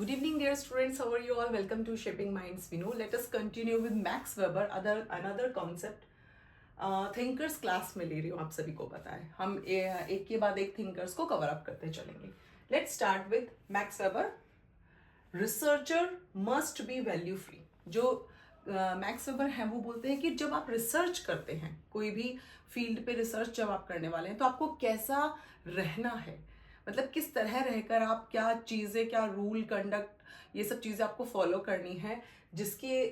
Good evening, dear students. How are you all? Welcome to Shaping Minds. We know. Let us continue with Max Weber, another concept. Thinkers class में ले रही हूँ, आप सभी को पता है. हम एक के बाद एक थिंकर्स को कवर अप करते चलेंगे. Let's start with max weber. Researcher must be value free. जो मैक्स वेबर हैं वो बोलते हैं कि जब आप रिसर्च करते हैं, कोई भी फील्ड पे रिसर्च जब आप करने वाले हैं, तो आपको कैसा रहना है, मतलब किस तरह रहकर आप क्या चीज़ें, क्या रूल कंडक्ट, ये सब चीज़ें आपको फॉलो करनी है जिसके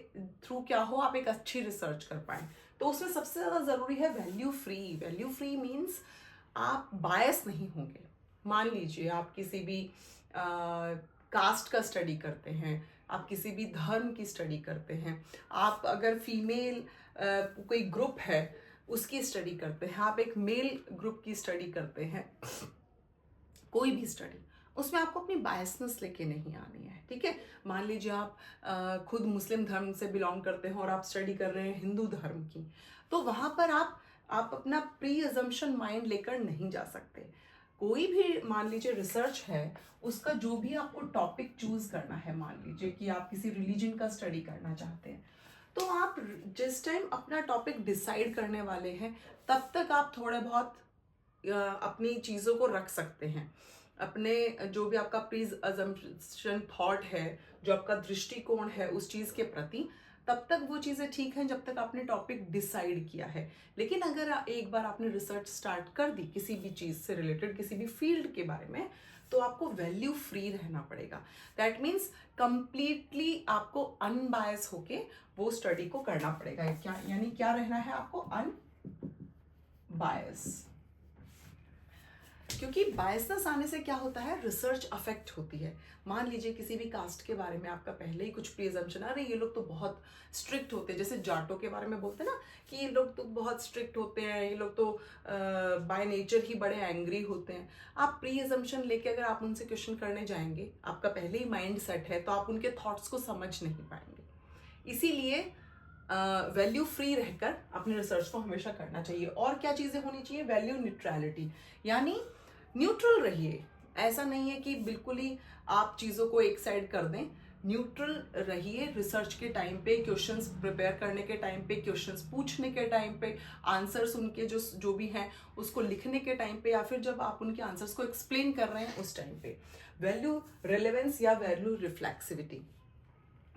थ्रू क्या हो आप एक अच्छी रिसर्च कर पाए. तो उसमें सबसे ज़्यादा ज़रूरी है value free. Value free means आप बायस नहीं होंगे. मान लीजिए आप किसी भी कास्ट का स्टडी करते हैं, आप किसी भी धर्म की स्टडी करते हैं, आप अगर फीमेल कोई ग्रुप है उसकी स्टडी करते हैं, आप एक मेल ग्रुप की स्टडी करते हैं, कोई भी स्टडी, उसमें आपको अपनी बायसनेस लेके नहीं आनी है. ठीक है. मान लीजिए आप खुद मुस्लिम धर्म से बिलोंग करते हैं और आप स्टडी कर रहे हैं हिंदू धर्म की, तो वहां पर आप अपना प्री अजम्पशन माइंड लेकर नहीं जा सकते. कोई भी मान लीजिए रिसर्च है, उसका जो भी आपको टॉपिक चूज करना है, मान लीजिए कि आप किसी रिलीजन का स्टडी करना चाहते हैं, तो आप जिस टाइम अपना टॉपिक डिसाइड करने वाले हैं तब तक आप थोड़े बहुत अपनी चीज़ों को रख सकते हैं. अपने जो भी आपका प्रीज अजम्पशन थॉट है, जो आपका दृष्टिकोण है उस चीज़ के प्रति, तब तक वो चीज़ें ठीक हैं जब तक आपने टॉपिक डिसाइड किया है. लेकिन अगर एक बार आपने रिसर्च स्टार्ट कर दी किसी भी चीज़ से रिलेटेड, किसी भी फील्ड के बारे में, तो आपको वैल्यू फ्री रहना पड़ेगा. दैट मीन्स कंप्लीटली आपको अनबायस होके वो स्टडी को करना पड़ेगा. क्या यानी क्या रहना है आपको? अनबायस. क्योंकि बायसनेस आने से क्या होता है, रिसर्च अफेक्ट होती है. मान लीजिए किसी भी कास्ट के बारे में आपका पहले ही कुछ प्रिजम्पशन, अरे ये लोग तो बहुत स्ट्रिक्ट होते हैं, जैसे जाटों के बारे में बोलते हैं ना कि ये लोग तो बहुत स्ट्रिक्ट होते हैं, ये लोग तो बाय नेचर ही बड़े एंग्री होते हैं. आप प्री अजम्पशन लेके अगर आप उनसे क्वेश्चन करने जाएंगे, आपका पहले ही माइंड सेट है, तो आप उनके थॉट्स को समझ नहीं पाएंगे. इसीलिए वैल्यू फ्री रहकर अपने रिसर्च को हमेशा करना चाहिए. और क्या चीज़ें होनी चाहिए? वैल्यू न्यूट्रलिटी, यानी न्यूट्रल रहिए. ऐसा नहीं है कि बिल्कुल ही आप चीज़ों को एक साइड कर दें. न्यूट्रल रहिए रिसर्च के टाइम पे, क्वेश्चंस प्रिपेयर करने के टाइम पे, क्वेश्चंस पूछने के टाइम पे, आंसर्स उनके जो भी हैं उसको लिखने के टाइम पे, या फिर जब आप उनके आंसर्स को एक्सप्लेन कर रहे हैं उस टाइम पे. वैल्यू रिलेवेंस या वैल्यू रिफ्लेक्सिविटी,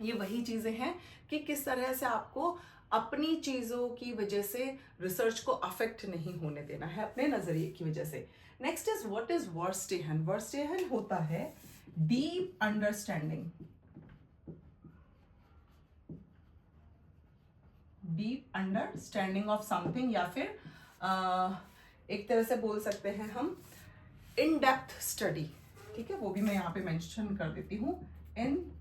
ये वही चीजें हैं कि किस तरह से आपको अपनी चीजों की वजह से रिसर्च को अफेक्ट नहीं होने देना है अपने नजरिए की वजह से. Next is what is verstehen. Verstehen होता है deep understanding. Deep understanding of something, या फिर एक तरह से बोल सकते हैं हम इन डेप्थ स्टडी. ठीक है, वो भी मैं यहाँ पे मेंशन कर देती हूँ. In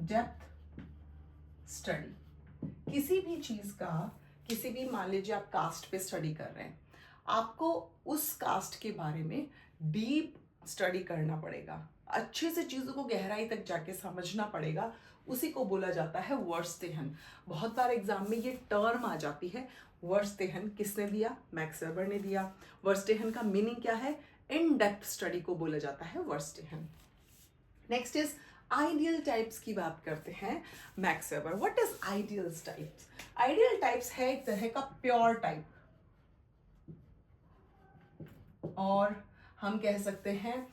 depth study. किसी भी चीज का, किसी भी, मान लीजिए आप कास्ट पे स्टडी कर रहे हैं, आपको उस कास्ट के बारे में डीप स्टडी करना पड़ेगा, अच्छे से चीजों को गहराई तक जाके समझना पड़ेगा. उसी को बोला जाता है वर्स्टेहन. बहुत बार एग्जाम में ये टर्म आ जाती है. वर्स्टेहन किसने दिया? मैक्स वेबर ने दिया. वर्स्टेहन का मीनिंग क्या है? इन डेप्थ स्टडी को बोला जाता है verstehen. Next is ideal types की बात करते हैं. Max weber. What is ideal types? Ideal types है एक तरह का प्योर टाइप, और हम कह सकते हैं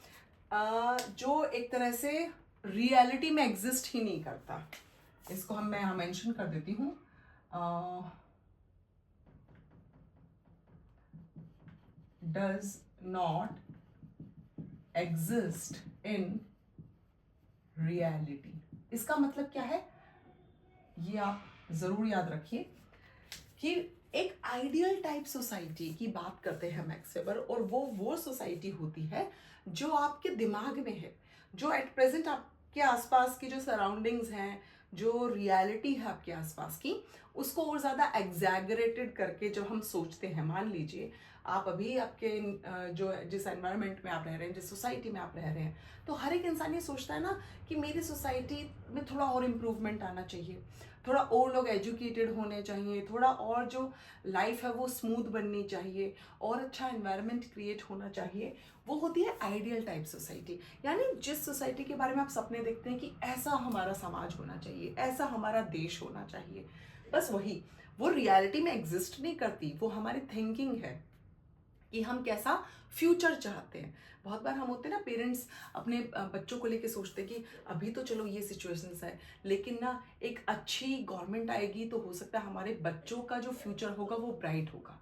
जो एक तरह से रियलिटी में एग्जिस्ट ही नहीं करता. इसको मैं यहां मेंशन कर देती हूं. Does not exist in reality. इसका मतलब क्या है, ये आप जरूर याद रखिए कि एक आइडियल टाइप सोसाइटी की बात करते हैं मैक्स वेबर, और वो सोसाइटी होती है जो आपके दिमाग में है, जो एट प्रेजेंट आपके आसपास की जो सराउंडिंग्स हैं, जो रियलिटी है आपके आसपास की, उसको और ज़्यादा एग्जैगरेटेड करके जब हम सोचते हैं, मान लीजिए आप अभी आपके जो जिस एनवायरनमेंट में आप रह रहे हैं, जिस सोसाइटी में आप रह रहे हैं, तो हर एक इंसान ये सोचता है ना कि मेरी सोसाइटी में थोड़ा और इम्प्रूवमेंट आना चाहिए, थोड़ा और लोग एजुकेटेड होने चाहिए, थोड़ा और जो लाइफ है वो स्मूथ बननी चाहिए, और अच्छा एनवायरनमेंट क्रिएट होना चाहिए। वो होती है आइडियल टाइप सोसाइटी, यानी जिस सोसाइटी के बारे में आप सपने देखते हैं कि ऐसा हमारा समाज होना चाहिए, ऐसा हमारा देश होना चाहिए। बस वही, वो रियलिटी में एग्जिस्ट नहीं करती, वो हमारी थिंकिंग है कि हम कैसा फ्यूचर चाहते हैं। बहुत बार हम होते हैं ना पेरेंट्स, अपने बच्चों को लेके सोचते हैं कि अभी तो चलो ये सिचुएशंस है, लेकिन ना एक अच्छी गवर्नमेंट आएगी तो हो सकता है हमारे बच्चों का जो फ्यूचर होगा वो ब्राइट होगा।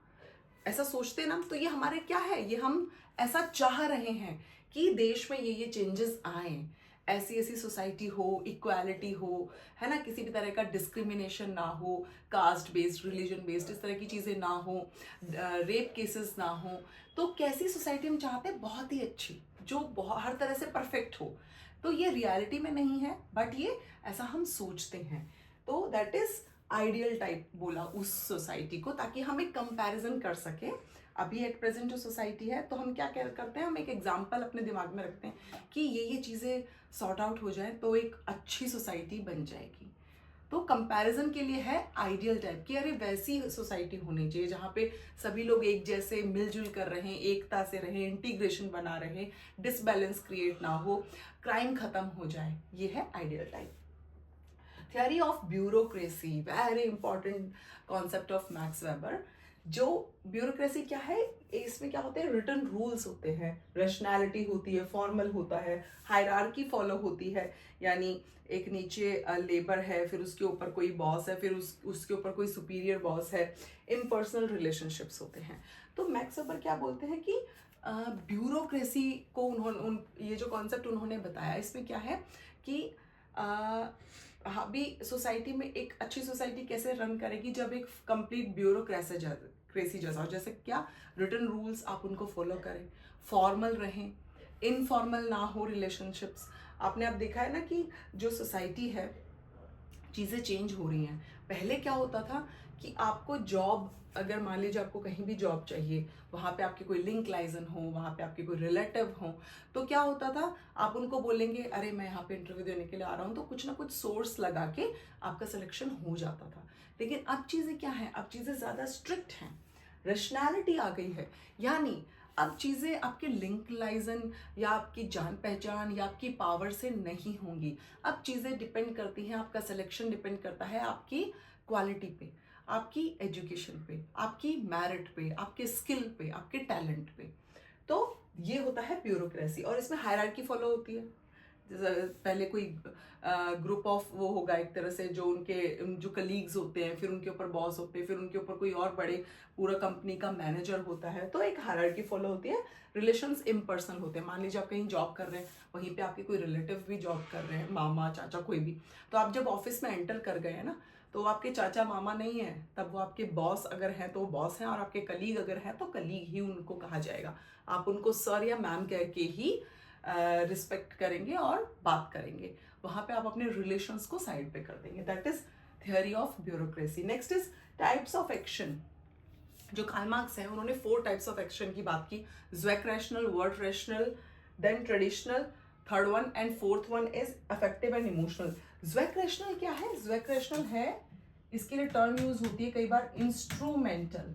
ऐसा सोचते हैं ना, तो ये हमारे क्या है, ये हम ऐसा चाह रहे हैं कि देश में ये चेंजेस आए, ऐसी ऐसी सोसाइटी हो, इक्वालिटी हो, है ना, किसी भी तरह का डिस्क्रिमिनेशन ना हो, कास्ट बेस्ड, रिलीजन बेस्ड इस तरह की चीज़ें ना हो, रेप केसेस ना हो। तो कैसी सोसाइटी हम चाहते हैं, बहुत ही अच्छी, जो बहुत हर तरह से परफेक्ट हो। तो ये रियलिटी में नहीं है, बट ये ऐसा हम सोचते हैं। तो दैट इज आइडियल टाइप बोला उस सोसाइटी को, ताकि हम एक कंपैरिजन कर सकें। अभी एट प्रेजेंट जो सोसाइटी है, तो हम क्या करते हैं, हम एक एग्जाम्पल अपने दिमाग में रखते हैं कि ये चीज़ें सॉर्ट आउट हो जाए तो एक अच्छी सोसाइटी बन जाएगी। तो कंपैरिजन के लिए है आइडियल टाइप की, अरे वैसी सोसाइटी होनी चाहिए जहाँ पे सभी लोग एक जैसे मिलजुल कर रहे, एकता से रहें, इंटीग्रेशन बना रहे, डिसबैलेंस क्रिएट ना हो, क्राइम खत्म हो जाए। ये है ideal type. Theory of bureaucracy, very important concept of max weber. जो ब्यूरोक्रेसी क्या है, इसमें क्या होते हैं, रिटन रूल्स होते हैं, रेशनैलिटी होती है, फॉर्मल होता है, हायरार्की फॉलो होती है, यानी एक नीचे लेबर है, फिर उसके ऊपर कोई बॉस है, फिर उसके ऊपर कोई सुपीरियर बॉस है, इम्पर्सनल रिलेशनशिप्स होते हैं। तो मैक्स वेबर क्या बोलते हैं कि ब्यूरोक्रेसी को उन्होंने ये जो कॉन्सेप्ट उन्होंने बताया, इसमें क्या है कि हाँ भी सोसाइटी में एक अच्छी सोसाइटी कैसे रन करेगी, जब एक कंप्लीट ब्यूरोक्रेसी जैसा हो। जैसे क्या, रिटन रूल्स आप उनको फॉलो करें, फॉर्मल रहें, इनफॉर्मल ना हो रिलेशनशिप्स। आपने अब देखा है ना कि जो सोसाइटी है, चीज़ें चेंज हो रही हैं। पहले क्या होता था कि आपको जॉब, अगर मान लीजिए आपको कहीं भी जॉब चाहिए, वहाँ पे आपके कोई लिंक लाइजन हो, वहाँ पे आपके कोई रिलेटिव हो, तो क्या होता था, आप उनको बोलेंगे अरे मैं यहाँ पे इंटरव्यू देने के लिए आ रहा हूँ, तो कुछ ना कुछ सोर्स लगा के आपका सिलेक्शन हो जाता था। लेकिन अब चीज़ें क्या हैं, अब चीज़ें ज़्यादा स्ट्रिक्ट हैं, रेशनैलिटी आ गई है। यानी अब चीज़ें आपके लिंक लाइजन या आपकी जान पहचान या आपकी पावर से नहीं होंगी। अब चीज़ें डिपेंड करती हैं, आपका सिलेक्शन डिपेंड करता है आपकी क्वालिटी पे, आपकी एजुकेशन पे, आपकी मेरिट पे, आपके स्किल पे, आपके टैलेंट पे। तो ये होता है ब्यूरोक्रेसी, और इसमें हायरार्की फॉलो होती है। पहले कोई ग्रुप ऑफ वो होगा एक तरह से, जो उनके जो कलीग्स होते हैं, फिर उनके ऊपर बॉस होते हैं, फिर उनके ऊपर कोई और बड़े पूरा कंपनी का मैनेजर होता है। तो एक हायरार्की फॉलो होती है। रिलेशंस इम्पर्सनल होते हैं। मान लीजिए आप कहीं जॉब कर रहे हैं, वहीं पे आपके कोई रिलेटिव भी जॉब कर रहे हैं, मामा चाचा कोई भी, तो आप जब ऑफिस में एंटर कर गए हैं ना, तो आपके चाचा मामा नहीं है, तब वो आपके बॉस अगर हैं तो बॉस हैं, और आपके कलीग अगर हैं तो कलीग ही उनको कहा जाएगा। आप उनको सर या मैम कह के ही रिस्पेक्ट करेंगे और बात करेंगे। वहां पे आप अपने रिलेशंस को साइड पे कर देंगे। That is theory of bureaucracy. Next is types of action. जो कार्ल मार्क्स है, उन्होंने 4 टाइप्स ऑफ एक्शन की बात की, ज़्वेक रैशनल, वर्ड rational, then traditional, third one, and fourth one is affective and emotional. ज़्वेक रैशनल क्या है? ज़्वेक रैशनल है, इसके लिए टर्म यूज होती है कई बार, इंस्ट्रूमेंटल।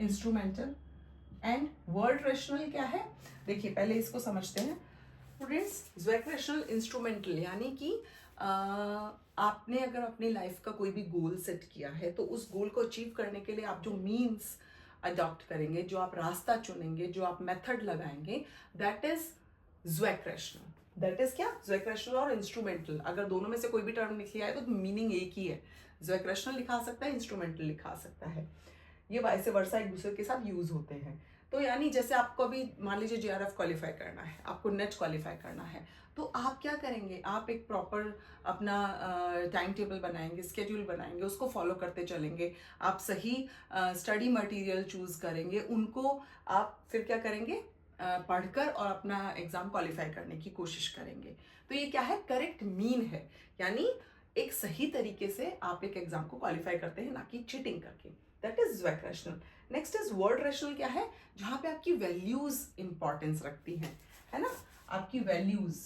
इंस्ट्रूमेंटल। एंड वर्ड रेशनल क्या है? देखिए पहले इसको समझते हैं स्टूडेंट्स। ज़्वेक रैशनल इंस्ट्रूमेंटल यानी कि आपने अगर अपनी लाइफ का कोई भी गोल सेट किया है, तो उस गोल को अचीव करने के लिए आप जो मीन्स अडॉप्ट करेंगे, जो आप रास्ता चुनेंगे, जो आप मेथड लगाएंगे, दैट इज ज़्वेक रैशनल। दैट इज क्या? ज़्वेक रैशनल और इंस्ट्रूमेंटल। अगर दोनों में से कोई भी टर्म लिख लिया है तो मीनिंग एक ही है। ज़्वेक रैशनल लिखा सकता है, इंस्ट्रूमेंटल लिखा सकता है। ये वाइस वर्सा एक दूसरे के साथ यूज होते हैं। तो यानी जैसे आपको अभी मान लीजिए जेआरएफ क्वालिफाई करना है, आपको नेट क्वालिफाई करना है, तो आप क्या करेंगे? आप एक प्रॉपर अपना टाइम टेबल बनाएंगे, स्केड्यूल बनाएंगे, उसको फॉलो करते चलेंगे। आप सही स्टडी मटेरियल चूज करेंगे, उनको आप फिर क्या करेंगे? पढ़कर और अपना एग्जाम क्वालिफाई करने की कोशिश करेंगे। तो ये क्या है, करेक्ट मीन है, यानी एक सही तरीके से आप एक एग्जाम को क्वालिफाई करते हैं, ना कि चीटिंग करके। That is ज्वैक rational. Next is word rational. क्या है, जहां पे आपकी वैल्यूज इंपॉर्टेंस रखती हैं, है ना, आपकी वैल्यूज।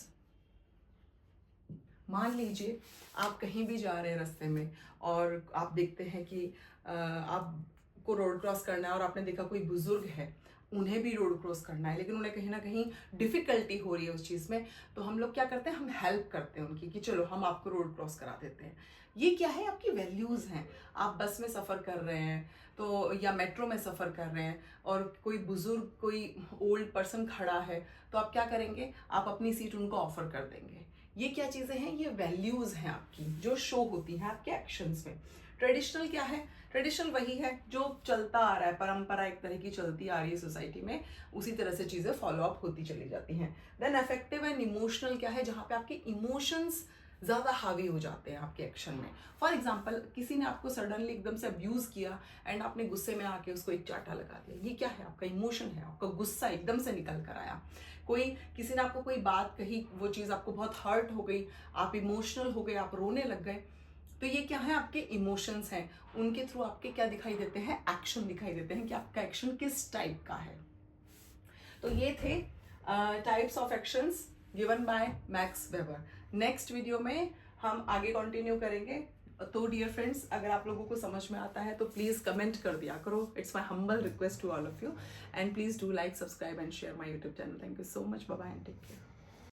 मान लीजिए आप कहीं भी जा रहे हैं रास्ते में और आप देखते हैं कि आपको रोड क्रॉस करना है और आपने देखा कोई बुजुर्ग है, उन्हें भी रोड क्रॉस करना है, लेकिन उन्हें कहीं ना कहीं डिफिकल्टी हो रही है उस चीज़ में, तो हम लोग क्या करते हैं, हम हेल्प करते हैं उनकी कि चलो हम आपको रोड क्रॉस करा देते हैं। ये क्या है, आपकी वैल्यूज़ हैं। आप बस में सफ़र कर रहे हैं तो, या मेट्रो में सफ़र कर रहे हैं और कोई बुजुर्ग, कोई ओल्ड पर्सन खड़ा है, तो आप क्या करेंगे, आप अपनी सीट उनको ऑफर कर देंगे। ये क्या चीज़ें हैं, ये वैल्यूज़ हैं आपकी, जो शो होती हैं आपके एक्शंस में। ट्रेडिशनल क्या है, ट्रेडिशनल वही है जो चलता आ रहा है, परंपरा एक तरह की चलती आ रही है सोसाइटी में, उसी तरह से चीज़ें फॉलो अप होती चली जाती हैं। देन अफेक्टिव एंड इमोशनल क्या है, जहाँ पे आपके इमोशंस ज़्यादा हावी हो जाते हैं आपके एक्शन में। फॉर एग्जाम्पल, किसी ने आपको सडनली एकदम से अब्यूज़ किया एंड आपने गुस्से में आके उसको एक चाटा लगा दिया, ये क्या है, आपका इमोशन है, आपका गुस्सा एकदम से निकल कर आया। कोई, किसी ने आपको कोई बात कही, वो चीज़ आपको बहुत हर्ट हो गई, आप इमोशनल हो गए, आप रोने लग गए, तो ये क्या है, आपके इमोशंस हैं। उनके थ्रू आपके क्या दिखाई देते हैं, एक्शन दिखाई देते हैं कि आपका एक्शन किस टाइप का है। तो ये थे types of actions given by max weber. Next video में हम आगे कंटिन्यू करेंगे। तो डियर फ्रेंड्स, अगर आप लोगों को समझ में आता है तो प्लीज़ कमेंट कर दिया करो। It's my humble request to all of you, and please do like, subscribe and share my YouTube channel. Thank you so much, bye bye and take care.